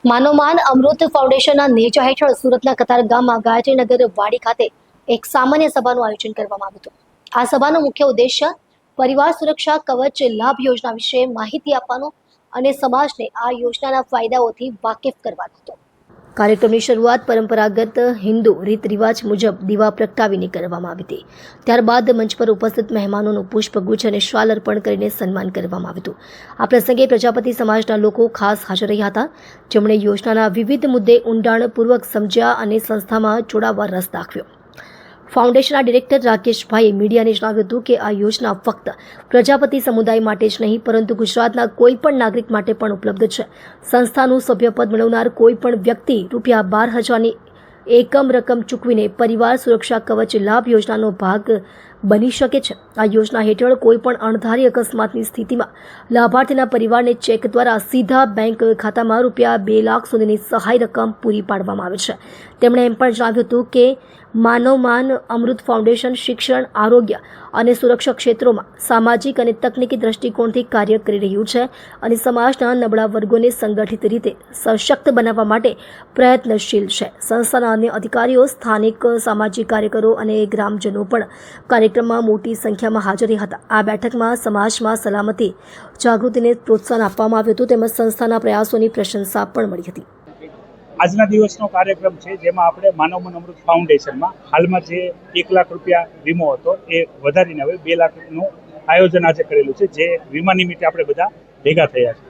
માનવમાન અમૃત ફાઉન્ડેશનના નેજા હેઠળ સુરતના કતારગામમાં ગાયત્રીનગર વાડી ખાતે એક સામાન્ય સભાનું આયોજન કરવામાં આવ્યું હતું. આ સભાનો મુખ્ય ઉદ્દેશ્ય પરિવાર સુરક્ષા કવચ લાભ યોજના વિશે માહિતી આપવાનો અને સમાજને આ યોજનાના ફાયદાઓથી વાકેફ કરવાનો હતો. કાર્યક્રમની શરૂઆત પરંપરાગત હિન્દુ રીત રિવાજ મુજબ દીવા પ્રગટાવીને કરવામાં આવી હતી. ત્યારબાદ મંચ પર ઉપસ્થિત મહેમાનોનું પુષ્પગુચ્છ અને શાલ અર્પણ કરીને સન્માન કરવામાં આવ્યું હતું. આ પ્રસંગે પ્રજાપતિ સમાજના લોકો ખાસ હાજર રહ્યા હતા, જેમણે યોજનાના વિવિધ મુદ્દે ઊંડાણપૂર્વક સમજ્યા અને સંસ્થામાં જોડાવા રસ દાખવ્યો. ફાઉન્ડેશનના ડિરેક્ટર રાકેશભાઈએ મીડિયાને જણાવ્યું હતું કે આ યોજના ફક્ત પ્રજાપતિ સમુદાય માટે જ નહીં, પરંતુ ગુજરાતના કોઈ પણ નાગરિક માટે પણ ઉપલબ્ધ છે. સંસ્થાનું સભ્યપદ મેળવનાર કોઈ પણ વ્યક્તિ ₹12,000ની એકમ રકમ ચૂકવીને પરિવાર સુરક્ષા કવચ લાભ યોજનાનો ભાગ બની શકે છે. આ યોજના હેઠળ કોઈ પણ અણધારી અકસ્માતની સ્થિતિમાં લાભાર્થીના પરિવારને ચેક દ્વારા સીધા બેંક ખાતામાં ₹2 લાખ સુધીની સહાય રકમ પૂરી પાડવામાં આવે છે. તેમણે એમ પણ જણાવ્યું હતું કે માનવમાન અમૃત ફાઉન્ડેશન શિક્ષણ, આરોગ્ય અને સુરક્ષા ક્ષેત્રોમાં સામાજિક અને તકનીકી દ્રષ્ટિકોણથી કાર્ય કરી રહ્યું છે અને સમાજના નબળા વર્ગોને સંગઠિત રીતે સશક્ત બનાવવા માટે પ્રયત્નશીલ છે. સંસ્થાના અન્ય અધિકારીઓ, સ્થાનિક સામાજિક કાર્યકરો અને ગ્રામજનો પણ કાર્યક્રમમાં મોટી સંખ્યામાં હાજર રહ્યા હતા. આ બેઠકમાં સમાજમાં સલામતી જાગૃતિને પ્રોત્સાહન આપવામાં આવ્યું હતું, તેમજ સંસ્થાના પ્રયાસોની પ્રશંસા પણ મળી હતી. આજના દિવસનો કાર્યક્રમ છે, જેમાં આપણે માનવમાન અમૃત ફાઉન્ડેશનમાં હાલમાં જે ₹1 લાખ વીમો હતો એ વધારીને હવે 2 લાખનું આયોજન આજે કરેલું છે, જે વીમા નિમિત્તે આપણે બધા ભેગા થયા છે.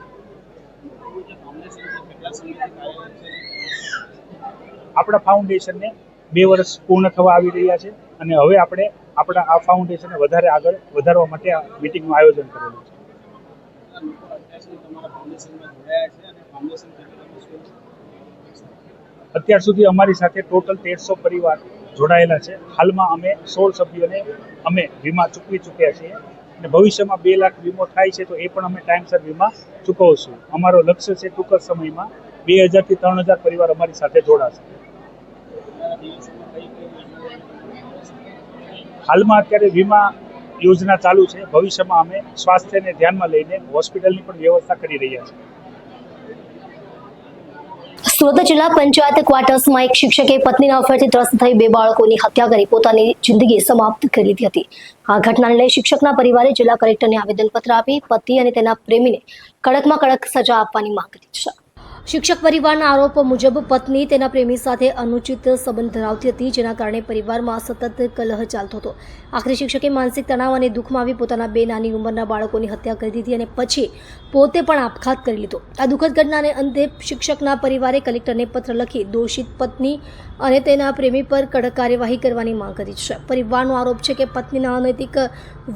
આપણા ફાઉન્ડેશનને 2 વર્ષ પૂર્ણ થવા આવી રહ્યા છે અને હવે આપણે આપણા આ ફાઉન્ડેશનને વધારે આગળ વધારવા માટે આ મિટિંગનું આયોજન કરેલું છે. અત્યાર સુધી અમારી સાથે ટોટલ 1300 પરિવાર જોડાયેલા છે. હાલમાં અમે 16 સભ્યોને અમે વીમા ચૂકવી ચૂક્યા છીએ અને ભવિષ્યમાં 2 લાખ વીમો થાય છે તો એ પણ અમે ટાઈમસર વીમા ચૂકવશું. અમારો લક્ષ્ય છે ટૂંક જ સમયમાં 2000 થી 3000 પરિવાર અમારી સાથે જોડાશે. હાલમાં અત્યારે વીમા યોજના ચાલુ છે. ભવિષ્યમાં અમે સ્વાસ્થ્યને ધ્યાનમાં લઈને હોસ્પિટલની પણ વ્યવસ્થા કરી રહ્યા છીએ. સુરત જિલ્લા પંચાયત ક્વાર્ટર્સમાં એક શિક્ષકે પત્નીના અફેરથી ત્રસ્ત થઈ 2 બાળકોની હત્યા કરી પોતાની જિંદગી સમાપ્ત કરી લીધી હતી. આ ઘટનાને લઈ શિક્ષકના પરિવારે જિલ્લા કલેક્ટરને આવેદનપત્ર આપી પતિ અને તેના પ્રેમીને કડકમાં કડક સજા આપવાની માંગ કરી છે. શિક્ષક પરિવારના આરોપ મુજબ પત્ની તેના પ્રેમી સાથે અનુચિત સંબંધ ધરાવતી હતી, જેના કારણે પરિવારમાં સતત કલહ ચાલતો હતો. આખરે શિક્ષકે માનસિક તણાવ અને દુઃખમાં આવી પોતાના 2 નાની ઉંમરના બાળકોની હત્યા કરી દીધી અને પછી પોતે પણ આપઘાત કરી લીધો. આ દુઃખદ ઘટનાને અંતે શિક્ષકના પરિવારે કલેક્ટરને પત્ર લખી દોષિત પત્ની અને તેના પ્રેમી પર કડક કાર્યવાહી કરવાની માંગ કરી છે. પરિવારનો આરોપ છે કે પત્નીના અનૈતિક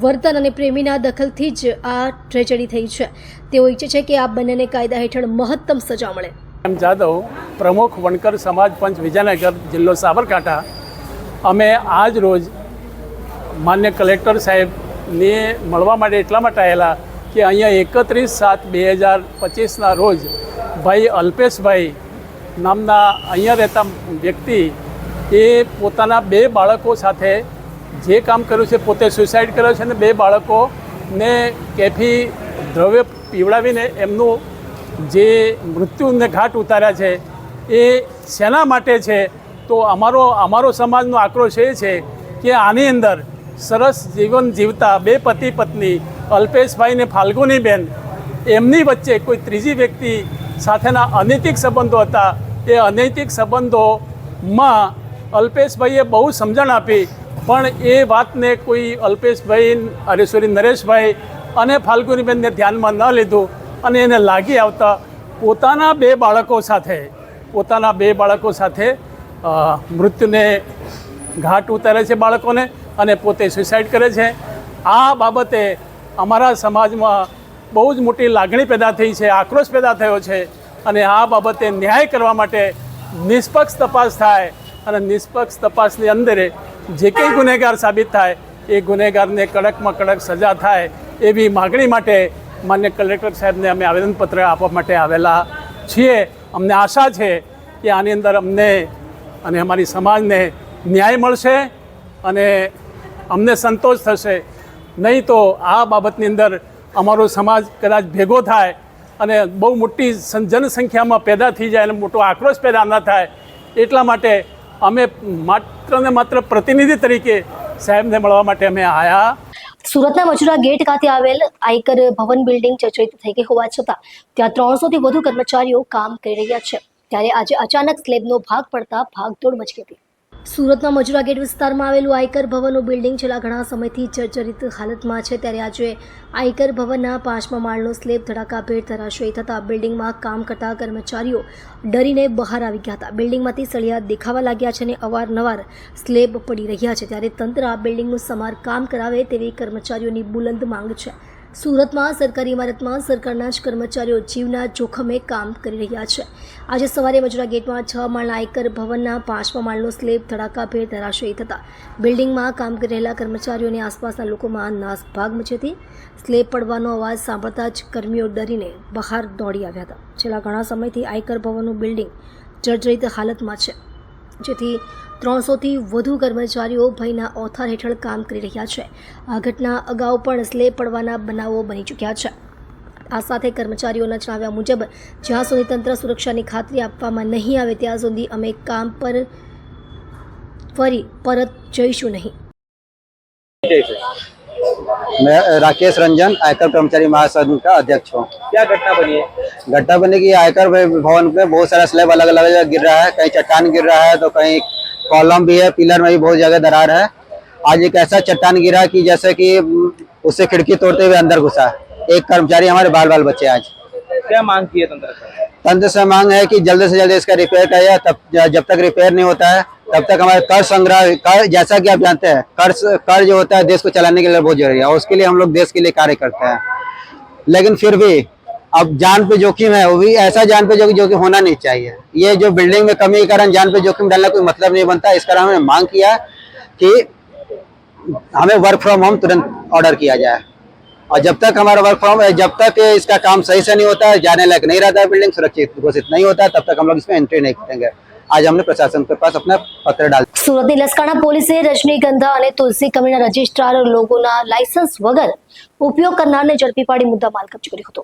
વર્તન અને પ્રેમીના દખલથી જ આ ટ્રેજેડી થઈ છે. તેઓ ઈચ્છે છે કે આ બંનેને કાયદા હેઠળ મહત્તમ સજા મળે. જાદવ, પ્રમુખ વણકર સમાજ પંચ વિજયનગર, જિલ્લો સાબરકાંઠા. અમે આજ રોજ માન્ય કલેક્ટર સાહેબને મળવા માટે એટલા માટે આવેલા કે અહીંયા 31/7/2025ના રોજ ભાઈ અલ્પેશભાઈ નામના અહીંયા રહેતા વ્યક્તિ એ પોતાના 2 બાળકો સાથે જે કામ કર્યું છે, પોતે સુસાઇડ કર્યો છે અને 2 બાળકોને કેફી દ્રવ્ય પીવડાવીને એમનું જે મૃત્યુને ઘાટ ઉતાર્યા છે એ શેના માટે છે? તો અમારો સમાજનો આક્રોશ એ છે કે આની અંદર સરસ જીવન જીવતા 2 પતિ પત્ની અલ્પેશભાઈ ને ફાલ્ગુનીબેન, એમની વચ્ચે કોઈ ત્રીજી વ્યક્તિ સાથેના અનૈતિક સંબંધો હતા. એ અનૈતિક સંબંધોમાં અલ્પેશભાઈએ બહુ સમજણ આપી, પણ એ વાતને કોઈ નરેશભાઈ અને ફાલ્ગુનીબેનને ધ્યાનમાં ન લીધું અને એને લાગી આવતા પોતાના 2 બાળકો સાથે મૃત્યુને ઘાટ ઉતારે છે બાળકોને અને પોતે સુસાઇડ કરે છે. આ બાબતે અમારા સમાજમાં બહુ જ મોટી લાગણી પેદા થઈ છે, આક્રોશ પેદા થયો છે અને આ બાબતે ન્યાય કરવા માટે નિષ્પક્ષ તપાસ થાય અને નિષ્પક્ષ તપાસની અંદર જે કંઈ ગુનેગાર સાબિત થાય એ ગુનેગારને કડકમાં કડક સજા થાય એવી માગણી માટે માન્ય કલેક્ટર સાહેબને અમે આવેદનપત્ર આપવા માટે આવેલા છીએ. અમને આશા છે કે આની અંદર અમને અને અમારી સમાજને ન્યાય મળશે અને અમને સંતોષ થશે. નહીં તો આ બાબતની અંદર અમારો સમાજ કદાચ ભેગો થાય અને બહુ મોટી જનસંખ્યામાં પેદા થઈ જાય અને મોટો આક્રોશ પેદા ન થાય એટલા માટે અમે માત્ર ને માત્ર પ્રતિનિધિ તરીકે સાહેબને મળવા માટે અમે આવ્યા. સુરતના મજુરા ગેટ ખાતે આવેલ આયકર ભવન બિલ્ડિંગ જર્જરિત થઈ ગઈ હોવા છતાં ત્યાં 300 થી વધુ કર્મચારીઓ કામ કરી રહ્યા છે. ત્યારે આજે અચાનક સ્લેબનો ભાગ પડતા ભાગદોડ મચી હતી. સુરતના મજુરા ગેટ વિસ્તારમાં આવેલું આયકર ભવનનું બિલ્ડિંગ છેલ્લા ઘણા સમયથી જર્જરિત હાલતમાં છે. ત્યારે આજે આયકર ભવનના 5મા માળનો સ્લેબ ધડાકાભેર ધરાશયી થતાં બિલ્ડિંગમાં કામ કરતા કર્મચારીઓ ડરીને બહાર આવી ગયા હતા. બિલ્ડિંગમાંથી સળિયા દેખાવા લાગ્યા છે અને અવારનવાર સ્લેબ પડી રહ્યા છે. ત્યારે તંત્ર આ બિલ્ડિંગનું સમારકામ કરાવે તેવી કર્મચારીઓની બુલંદ માંગ છે. સુરતમાં સરકારી ઇમારતમાં સરકારના જ કર્મચારીઓ જીવના જોખમે કામ કરી રહ્યા છે. આજે સવારે મજુરા ગેટમાં 6 માળના આયકર ભવનના 5મા માળનો સ્લેબ ધડાકાભેર ધરાશયી થતાં બિલ્ડિંગમાં કામ કરી રહેલા કર્મચારીઓ અને આસપાસના લોકોમાં નાસભાગ મચી હતી. સ્લેબ પડવાનો અવાજ સાંભળતા જ કર્મીઓ ડરીને બહાર દોડી આવ્યા હતા. છેલ્લા ઘણા સમયથી આયકર ભવનનું બિલ્ડિંગ જર્જરિત હાલતમાં છે, જેથી 300 થી વધુ કર્મચારીઓ ભયના ઓથાર હેઠળ કામ કરી રહ્યા છે. આ ઘટના અગાઉ પણ સ્લેબ પડવાના બનાવો બની ચૂક્યા છે. આ સાથે કર્મચારીઓના જણાવ્યા મુજબ જ્યાં સુધી તંત્ર સુરક્ષાની ખાતરી આપવામાં નહીં આવે ત્યાં સુધી અમે કામ પર ફરી પરત જઈશું નહીં. मैं राकेश रंजन आयकर कर्मचारी महासंघ का अध्यक्ष हूँ. क्या घटना बनी है? घटना बनी कि आयकर भवन पे बहुत सारा स्लैब अलग अलग जगह गिर रहा है. कहीं चट्टान गिर रहा है तो कहीं कॉलम भी है, पिलर में भी बहुत जगह दरार है. आज एक ऐसा चट्टान गिरा कि जैसे कि उससे खिड़की तोड़ते हुए अंदर घुसा. एक कर्मचारी हमारे बाल बाल बचे. आज क्या मांग की है तंत्र से? तंत्र से मांग है कि जल्द से जल्द इसका रिपेयर किया. तब जब तक रिपेयर नहीं होता है तब तक हमारे कर संग्रह कर, जैसा कि आप जानते हैं कर जो होता है देश को चलाने के लिए बहुत जरूरी है और उसके लिए हम लोग देश के लिए कार्य करते हैं. लेकिन फिर भी अब जान पे जोखिम है, वो भी ऐसा जान पे जोखिम होना नहीं चाहिए. ये जो बिल्डिंग में कमी के कारण जान पे जोखिम डालना कोई मतलब नहीं बनता. इस कारण हमने मांग किया कि हमें वर्क फ्रॉम होम तुरंत ऑर्डर किया जाए और जब तक हमारा वर्क फ्रॉम जब तक इसका काम सही से नहीं होता है, जाने लायक नहीं रहता है, बिल्डिंग सुरक्षित घोषित नहीं होता है, तब तक हम लोग इसमें एंट्री नहीं करेंगे. आज हमने प्रशासन के पास अपना पत्र डाल. સુરતની લસકાણા પોલીસે રજનીગંધા અને તુલસી કંપનીના રજિસ્ટ્રાર લોગોના લાયસન્સ વગર ઉપયોગ કરનારને ઝડપી પાડી મુદ્દામાલ કબજે કર્યો હતો.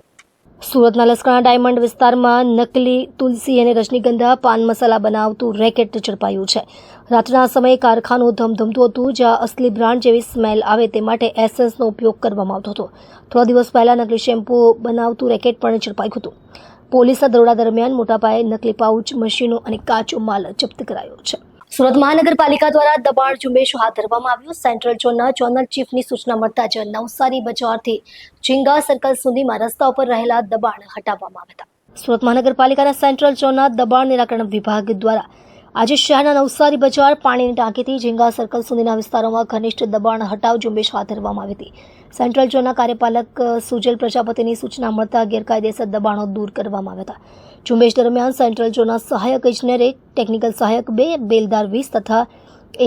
સુરતના લસકાણા ડાયમંડ વિસ્તારમાં નકલી તુલસી અને રજનીગંધા પાન મસાલા બનાવતું રેકેટ ઝડપાયું છે. રાત્રના સમયે કારખાનું ધમધમતું હતું, જ્યાં અસલી બ્રાન્ડ જેવી સ્મેલ આવે તે માટે એસેન્સનો ઉપયોગ કરવામાં આવતો હતો. થોડા દિવસ પહેલા નકલી શેમ્પૂ બનાવતું રેકેટ પણ ઝડપાયું હતું. પોલીસના દરોડા દરમિયાન મોટા પાયે નકલી પાઉચ, મશીનો અને કાચો માલ જપ્ત કરાયો છે. સુરત મહાનગરપાલિકા દ્વારા દબાણ ઝુંબેશ હાથ ધરવામાં આવ્યું. સેન્ટ્રલ ઝોનના ઝોનલ ચીફની સૂચના મળતા જ નવસારી બજારથી ઝીંગા સર્કલ સુધીમાં રસ્તા ઉપર રહેલા દબાણ હટાવવામાં આવ્યા હતા. સુરત મહાનગરપાલિકાના સેન્ટ્રલ ઝોનના દબાણ નિરાકરણ વિભાગ દ્વારા આજે શહેરના નવસારી બજાર, પાણીની ટાંકીથી ઝીંગા સર્કલ સુધીના વિસ્તારોમાં ઘનિષ્ઠ દબાણ હટાવ ઝુંબેશ હાથ ધરવામાં આવી હતી. સેન્ટ્રલ ઝોનના કાર્યપાલક સુજલ પ્રજાપતિની સૂચના મળતા ગેરકાયદેસર દબાણો દૂર કરવામાં આવ્યા હતા. ઝુંબેશ દરમિયાન સેન્ટ્રલ ઝોનના સહાયક ઇજનેર, ટેકનિકલ સહાયક 2, બેલદાર 20 તથા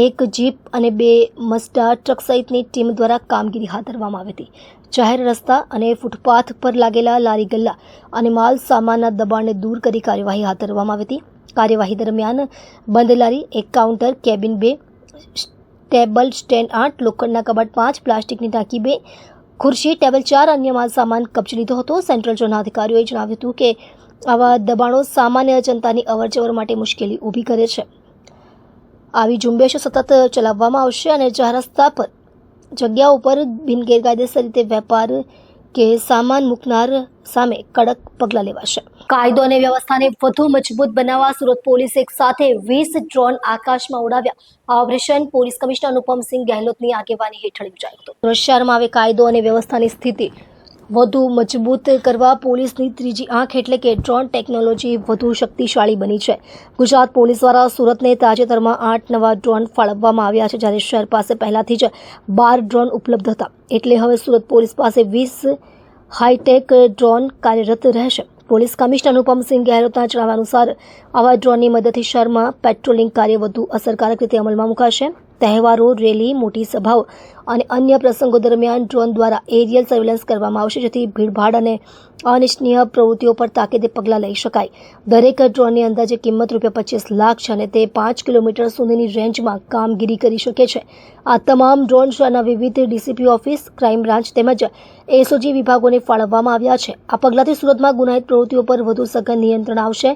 1 જીપ અને 2 મસ્ડા ટ્રક સહિતની ટીમ દ્વારા કામગીરી હાથ ધરવામાં આવી હતી. જાહેર રસ્તા અને ફૂટપાથ પર લાગેલા લારી ગલ્લા અને માલ સામાનના દબાણને દૂર કરી કાર્યવાહી હાથ ધરવામાં આવી હતી. કાર્યવાહી દરમિયાન બંધ લારી, 1 કાઉન્ટર, કેબિન 2, ટેબલ સ્ટેન્ડ 8, લોખંડના કબાટ 5, પ્લાસ્ટિકની ટાંકી 2, ખુરશી, ટેબલ 4 અન્ય માલ સામાન કબજે લીધો હતો. સેન્ટ્રલ ઝોનના અધિકારીઓએ જણાવ્યું હતું કે આવા દબાણો સામાન્ય જનતાની અવરજવર માટે મુશ્કેલી ઊભી કરે છે. આવી ઝુંબેશો સતત ચલાવવામાં આવશે અને જાહેર રસ્તા પર જગ્યાઓ પર બિનગેરકાયદેસર રીતે વેપાર કે સામાન મૂકનાર સામે કડક પગલાં લેવાશે. કાયદો અને વ્યવસ્થાને વધુ મજબૂત બનાવવા સુરત પોલીસે એક સાથે 20 ડ્રોન આકાશમાં ઉડાવ્યા. આ ઓપરેશન પોલીસ કમિશનર અનુપમસિંહ ગહેલોતની આગેવાની હેઠળ યોજાયું હતું. સુરત શહેરમાં હવે કાયદો અને વ્યવસ્થાની સ્થિતિ વધુ મજબૂત કરવા પોલીસની ત્રીજી આંખ એટલે કે ડ્રોન ટેકનોલોજી વધુ શક્તિશાળી બની છે. ગુજરાત પોલીસ દ્વારા સુરતને તાજેતરમાં 8 નવા ડ્રોન ફાળવવામાં આવ્યા છે, જ્યારે શહેર પાસે પહેલાથી જ 12 ડ્રોન ઉપલબ્ધ હતા. એટલે હવે સુરત પોલીસ પાસે 20 હાઈટેક ડ્રોન કાર્યરત રહેશે. પોલીસ કમિશનર અનુપમસિંહ ગહેલોતના જણાવ્યા અનુસાર આવા ડ્રોનની મદદથી શહેરમાં પેટ્રોલિંગ કાર્ય વધુ અસરકારક રીતે અમલમાં મુકાશે. તહેવારો, રેલી, મોટી સભાઓ અને અન્ય પ્રસંગો દરમિયાન ડ્રોન દ્વારા એરિયલ સર્વેલન્સ કરવામાં આવશે, જેથી ભીડભાડ અને અનિચ્છનીય પ્રવૃત્તિઓ પર તાકીદે પગલાં લઈ શકાય. દરેક ડ્રોનની અંદાજે કિંમત ₹25 લાખ છે અને તે 5 કિલોમીટર સુધીની રેન્જમાં કામગીરી કરી શકે છે. આ તમામ ડ્રોન શહેરના વિવિધ ડીસીપી ઓફિસ, ક્રાઇમ બ્રાન્ચ તેમજ એસઓજી વિભાગોને ફાળવવામાં આવ્યા છે. આ પગલાંથી સુરતમાં ગુનાહિત પ્રવૃત્તિઓ પર વધુ સઘન નિયંત્રણ આવશે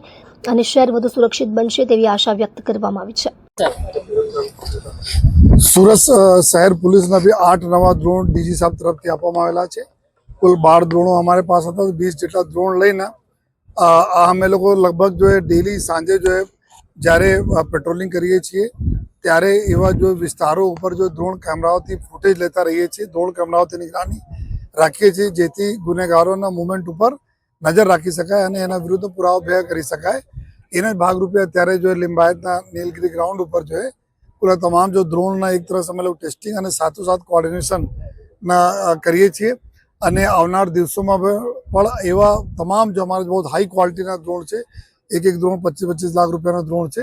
અને શહેર વધુ સુરક્ષિત બનશે તેવી આશા વ્યક્ત કરવામાં આવી છે. સુરત શહેર पुलिस ने भी 8 नवा ड्रोन डीजी साहब तरफ આપવામાં આવેલા છે. કુલ 12 ડ્રોનો અમારે પાસે હતા. 20 જેટલા ડ્રોન લઈને અમે લોકો લગભગ જો ડેલી સાંજે જો જ્યારે પેટ્રોલિંગ કરીએ છીએ ત્યારે એવા જો વિસ્તારો ઉપર જો ડ્રોન કેમેરાઓથી ફૂટેજ લેતા રહીએ છીએ. ડ્રોન કેમેરાઓથી નિગરાની રાખીએ છીએ જેથી ગુનેગારોના મુવમેન્ટ ઉપર નજર રાખી શકાય અને એના વિરુદ્ધ પુરાવો ભેગા કરી શકાય. એના ભાગરૂપે અત્યારે જો લિંબાયતના નીલગિરી ગ્રાઉન્ડ ઉપર જો પૂરા તમામ જો ડ્રોનના એક તરફ અમે લોકો ટેસ્ટિંગ અને સાથોસાથ કોઓર્ડિનેશન કરીએ છીએ અને આવનાર દિવસોમાં પણ એવા તમામ જો અમારા બહુ હાઈ ક્વોલિટીના ડ્રોન છે, એક ડ્રોન 25-25 લાખ રૂપિયાના ડ્રોન છે,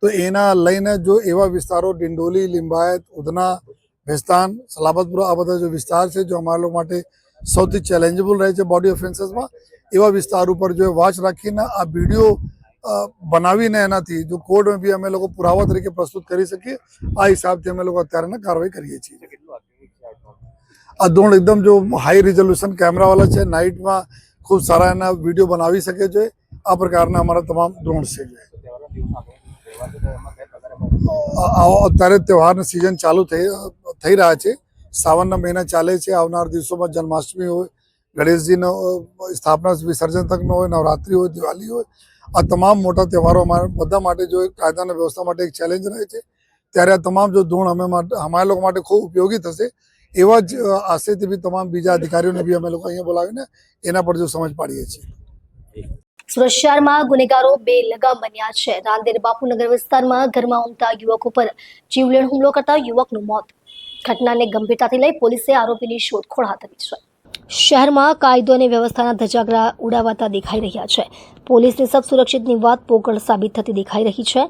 તો એના લઈને જો એવા વિસ્તારો ડિંડોલી, લિંબાયત, ઉધના, ભેસ્તાન, સલાબતપુર આ બધા જો વિસ્તાર છે જો અમારા લોકો માટે સૌથી ચેલેન્જેબલ રહે છે બોડી ઓફેન્સીસમાં, એવા વિસ્તાર ઉપર જો વોચ રાખીને આ વિડીયો બનાવીને એનાથી જો કોર્ટમાં બી અમે લોકો પુરાવા તરીકે પ્રસ્તુત કરી શકીએ. આ હિસાબથી અમે લોકો અત્યારે કાર્યવાહી કરીએ છીએ. આ ડ્રોન એકદમ જો હાઈ રિઝોલ્યુશન કેમેરાવાળા છે, નાઇટમાં ખૂબ સારા એના વિડીયો બનાવી શકે છે. આ પ્રકારના અમારા તમામ ડ્રોન છે. અત્યારે તહેવારની સિઝન ચાલુ થઈ રહ્યા છે. સાવનના મહિના ચાલે છે. આવનાર દિવસોમાં જન્માષ્ટમી હોય, ગણેશજીનો સ્થાપના વિસર્જન તકનો હોય, નવરાત્રિ હોય, દિવાળી હોય, આ તમામ મોટા તહેવારો અમારા બધા માટે જો કાયદાના વ્યવસ્થા માટે એક ચેલેન્જ રહે છે. ત્યારે આ તમામ જો ડ્રોન અમારા લોકો માટે ખૂબ ઉપયોગી થશે. એવા જ આશયથી બી તમામ બીજા અધિકારીઓને બી અમે લોકો અહીંયા બોલાવીને એના પર જો સમજ પાડીએ છીએ. સુરત શહેરમાં ગુનેગારો બેલગામ બન્યા છે. રાંદેર બાપુનગર વિસ્તારમાં ઘરમાં ઊંઘતા યુવક ઉપર જીવલેણ હુમલો કરતા યુવકનું મોત. ઘટનાને ગંભીરતાથી લઈ પોલીસે આરોપીની શોધખોળ હાથ ધરી છે. શહેરમાં કાયદો અને વ્યવસ્થાના ધજાગરા ઉડાવાતા દેખાઈ રહ્યા છે. પોલીસની સબ સુરક્ષિતની વાત પોકળ સાબિત થતી દેખાઈ રહી છે.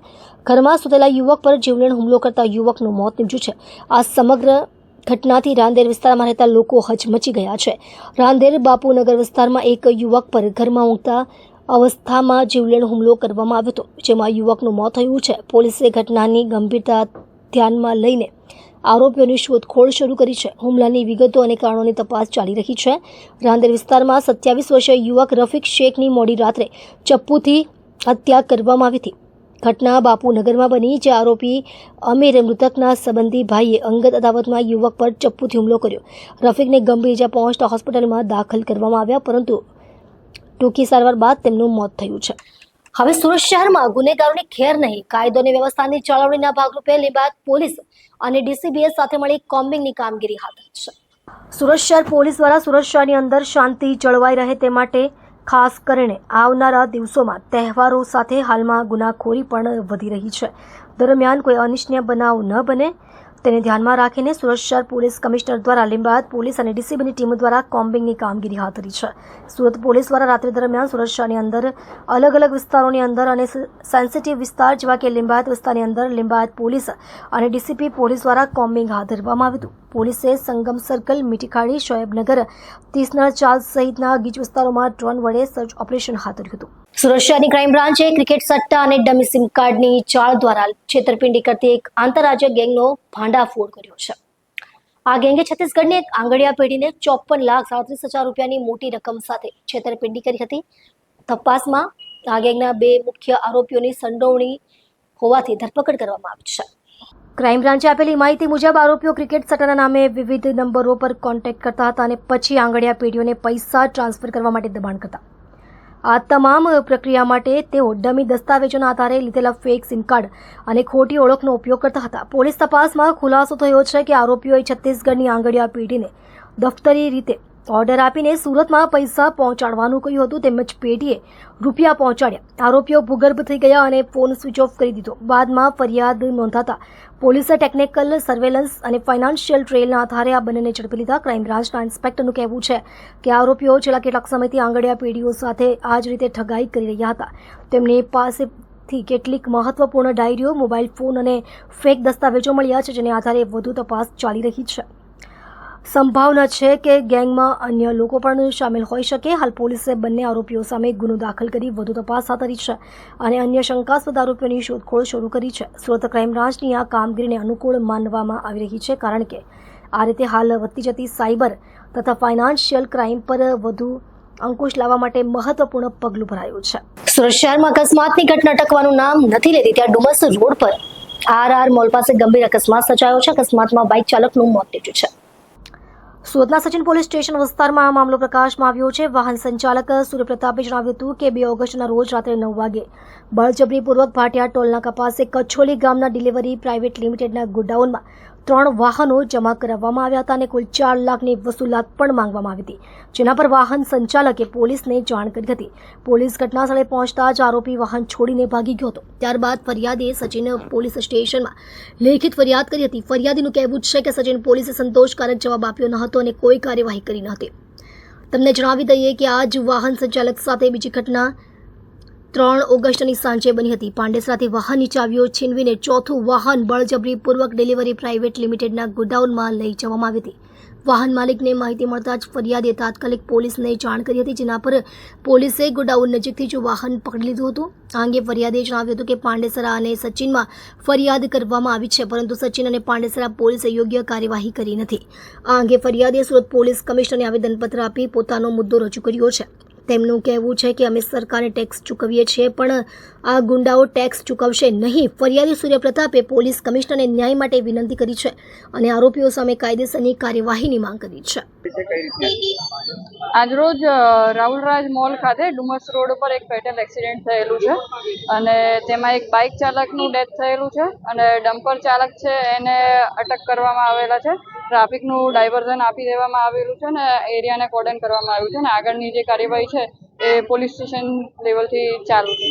ઘરમાં સૂતેલા યુવક પર જીવલેણ હુમલો કરતા યુવકનું મોત નીપજ્યું છે. આ સમગ્ર ઘટનાથી રાંદેર વિસ્તારમાં રહેતા લોકો હચમચી ગયા છે. રાંદેર બાપુનગર વિસ્તારમાં એક યુવક પર ઘરમાં ઊંઘતા અવસ્થામાં જીવલેણ હુમલો કરવામાં આવ્યો હતો, જેમાં યુવકનું મોત થયું છે. પોલીસે ઘટનાની ગંભીરતા ધ્યાનમાં લઈને આરોપીઓની શોધખોળ શરૂ કરી છે. હુમલાની વિગતો અને કારણોની તપાસ ચાલી રહી છે. રાંદેર વિસ્તારમાં 27 વર્ષીય યુવક રફીક શેખની મોડી રાત્રે ચપ્પુથી હત્યા કરવામાં આવી હતી. ઘટના બાપુનગરમાં બની, જે આરોપી અમીર મૃતકના સંબંધી ભાઈએ અંગત અદાવતમાં યુવક પર ચપ્પુથી હુમલો કર્યો. રફીકને ગંભીર ઇજા પહોંચતા હોસ્પિટલમાં દાખલ કરવામાં આવ્યા, પરંતુ ટૂંકી સારવાર બાદ તેમનું મોત થયું છે. હવે સુરત શહેરમાં ગુનેગારોની ખેર નહીં, કાયદો અને વ્યવસ્થાની જાળવણીના ભાગરૂપે લિંબાયત પોલીસ અને ડીસીબીએસ સાથે મળી કોમ્બિંગની કામગીરી હાથ ધરી છે. સુરત શહેર પોલીસ દ્વારા સુરત શહેરની અંદર શાંતિ જળવાઈ રહે તે માટે ખાસ કરીને આવનારા દિવસોમાં તહેવારો સાથે હાલમાં ગુનાખોરી પણ વધી રહી છે. દરમિયાન કોઈ અનિચ્છનીય બનાવ ન બને તેને ધ્યાનમાં રાખીને સુરત શહેર પોલીસ કમિશનર દ્વારા લિંબાયત પોલીસ અને ડીસીબીની ટીમ દ્વારા કોમ્બિંગની કામગીરી હાથ ધરી છે. સુરત પોલીસ દ્વારા રાત્રિ દરમિયાન સુરત શહેરની અંદર અલગ અલગ વિસ્તારોની અંદર અને સેન્સિટિવ વિસ્તાર જેવા કે લિંબાયત વિસ્તારની અંદર લિંબાયત પોલીસ અને ડીસીપી પોલીસ દ્વારા કોમ્બિંગ હાથ ધરવામાં આવ્યું હતું. પોલીસે સંગમ સર્કલ, મીઠીખાડી, શોએબનગર, તીસનળ ચાલ સહિતના ગીચ વિસ્તારોમાં ડ્રોન વડે સર્ચ ઓપરેશન હાથ ધર્યું હતું. સુરત શહેરની ક્રાઇમ બ્રાન્ચે ક્રિકેટ સટ્ટા અને ડમી સિમ કાર્ડની ચાળ દ્વારા છેતરપિંડી કરતી એક આંતરરાજ્ય ગેંગનો ભાંડાફોડ કર્યો છે. આ ગેંગે છત્તીસગઢની એક આંગડિયા પેઢીને 54,37,000 રૂપિયાની મોટી રકમ સાથે છેતરપિંડી કરી હતી. તપાસમાં આ ગેંગના 2 મુખ્ય આરોપીઓની સંડોવણી હોવાથી ધરપકડ કરવામાં આવી છે. ક્રાઇમ બ્રાન્ચે આપેલી માહિતી મુજબ આરોપીઓ ક્રિકેટ સટ્ટાના નામે વિવિધ નંબરો પર કોન્ટેક્ટ કરતા હતા અને પછી આંગડિયા પેઢીઓને પૈસા ટ્રાન્સફર કરવા માટે દબાણ કરતા. આ તમામ પ્રક્રિયા માટે તેઓ ડમી દસ્તાવેજોના આધારે લીધેલા ફેક સિમ કાર્ડ અને ખોટી ઓળખનો ઉપયોગ કરતા હતા. પોલીસ તપાસમાં ખુલાસો થયો છે કે આરોપીઓએ છત્તીસગઢની આંગડિયા પેઢીને દફતરી રીતે ઓર્ડર આપીને સુરતમાં પૈસા પહોંચાડવાનું કહ્યું હતું, તેમજ પેઢીએ રૂપિયા પહોંચાડ્યા. આરોપીઓ ભૂગર્ભ થઈ ગયા અને ફોન સ્વિચ ઓફ કરી દીધો. બાદમાં ફરિયાદ નોંધાતા પોલીસે ટેકનિકલ સર્વેલન્સ અને ફાઇનાન્શિયલ ટ્રેલના આધારે આ બંનેને ઝડપી લીધા. ક્રાઇમ બ્રાન્ચના ઇન્સ્પેક્ટરનું કહેવું છે કે આરોપીઓ છેલ્લા કેટલાક સમયથી આંગડિયા પેઢીઓ સાથે આ જ રીતે ઠગાઈ કરી રહ્યા હતા. તેમની પાસે પાસેથી કેટલીક મહત્વપૂર્ણ ડાયરીઓ, મોબાઈલ ફોન અને ફેક દસ્તાવેજો મળ્યા છે, જેને આધારે વધુ તપાસ ચાલી રહી છે. સંભાવના છે કે ગેંગમાં અન્ય લોકો પણ સામેલ હોઈ શકે. હાલ પોલીસે બંને આરોપીઓ સામે ગુનો દાખલ કરી વધુ તપાસ હાથ ધરી છે અને અન્ય શંકાસ્પદ આરોપીઓની શોધખોળ શરૂ કરી છે. સુરત ક્રાઇમ બ્રાન્ચની આ કામગીરીને અનુકૂળ માનવામાં આવી રહી છે, કારણ કે આ રીતે હાલ વધતી જતી સાયબર તથા ફાઇનાન્શિયલ ક્રાઇમ પર વધુ અંકુશ લાવવા માટે મહત્વપૂર્ણ પગલું ભરાયું છે. સુરત શહેરમાં અકસ્માતની ઘટના અટકવાનું નામ નથી લેતી, ત્યાં ડુમસ રોડ પર RR મોલ પાસે ગંભીર અકસ્માત સર્જાયો છે. અકસ્માતમાં બાઇક ચાલકનું મોત નીપજ્યું છે. સુરતના સચિન પોલીસ સ્ટેશન વિસ્તારમાં આ મામલો પ્રકાશમાં આવ્યો છે. વાહન સંચાલક સૂર્યપ્રતાપે જણાવ્યું હતું કે 2 ઓગસ્ટના રોજ રાત્રે 9 વાગે બળજબરીપૂર્વક ભાટિયા ટોલનાકા પાસે કચ્છોલી ગામના ડિલિવરી પ્રાઇવેટ લિમિટેડના ગોડાઉનમાં 3 વાહનો જમા કરાવવામાં આવ્યા હતા અને કુલ 4 લાખની વસૂલાત પણ માંગવામાં આવી હતી, જેના પર વાહન સંચાલકે પોલીસને જાણ કરી હતી. પોલીસ ઘટનાસ્થળે પહોંચતા જ આરોપી વાહન છોડીને ભાગી ગયો હતો. ત્યારબાદ ફરિયાદીએ સચિન પોલીસ સ્ટેશનમાં લેખિત ફરિયાદ કરી હતી. ફરિયાદીનું કહેવું છે કે સચિન પોલીસે સંતોષકારક જવાબ આપ્યો ન હતો અને કોઈ કાર્યવાહી કરી ન હતી. તમને જણાવી દઈએ કે આ જ વાહન સંચાલક સાથે બીજી ઘટના 3 ઓગસ્ટની સાંજે બની હતી. પાંડેસરાથી વાહનની ચાવીઓ છીનવીને 4થું વાહન બળજબરીપૂર્વક ડિલિવરી પ્રાઇવેટ લિમિટેડના ગોડાઉનમાં લઈ જવામાં આવી હતી. વાહન માલિકને માહિતી મળતા જ ફરિયાદીએ તાત્કાલિક પોલીસને જાણ કરી હતી, જેના પર પોલીસે ગોડાઉન નજીકથી જ વાહન પકડી લીધું હતું. આ અંગે ફરિયાદીએ જણાવ્યું હતું કે પાંડેસરા અને સચિનમાં ફરિયાદ કરવામાં આવી છે, પરંતુ સચિન અને પાંડેસરા પોલીસે યોગ્ય કાર્યવાહી કરી નથી. આ અંગે ફરિયાદીએ સુરત પોલીસ કમિશનરને આવેદનપત્ર આપી પોતાનો મુદ્દો રજૂ કર્યો છે. તેમનું કહેવું છે કે અમે સરકારને ટેક્સ ચૂકવીએ છીએ, પણ આ ગુંડાઓ ટેક્સ ચૂકવશે નહીં. ફરિયાદી સૂર્યપ્રતાપે પોલીસ કમિશનરને ન્યાય માટે વિનંતી કરી છે અને આરોપીઓ સામે કાયદેસરની કાર્યવાહીની માંગ કરી છે. આજરોજ રાહુલરાજ મોલ ખાતે ડુમસ રોડ પર એક ફેટલ એક્સિડન્ટ થયેલું છે અને તેમાં એક બાઇક ચાલકનું ડેથ થયેલું છે અને ડમ્પર ચાલક છે એને અટક કરવામાં આવેલા છે. ટ્રાફિકનું ડાયવર્ઝન આપી દેવામાં આવેલું છે અને એરિયાને કોર્ડન કરવામાં આવ્યું છે અને આગળની જે કાર્યવાહી છે એ પોલીસ સ્ટેશન લેવલથી ચાલુ છે.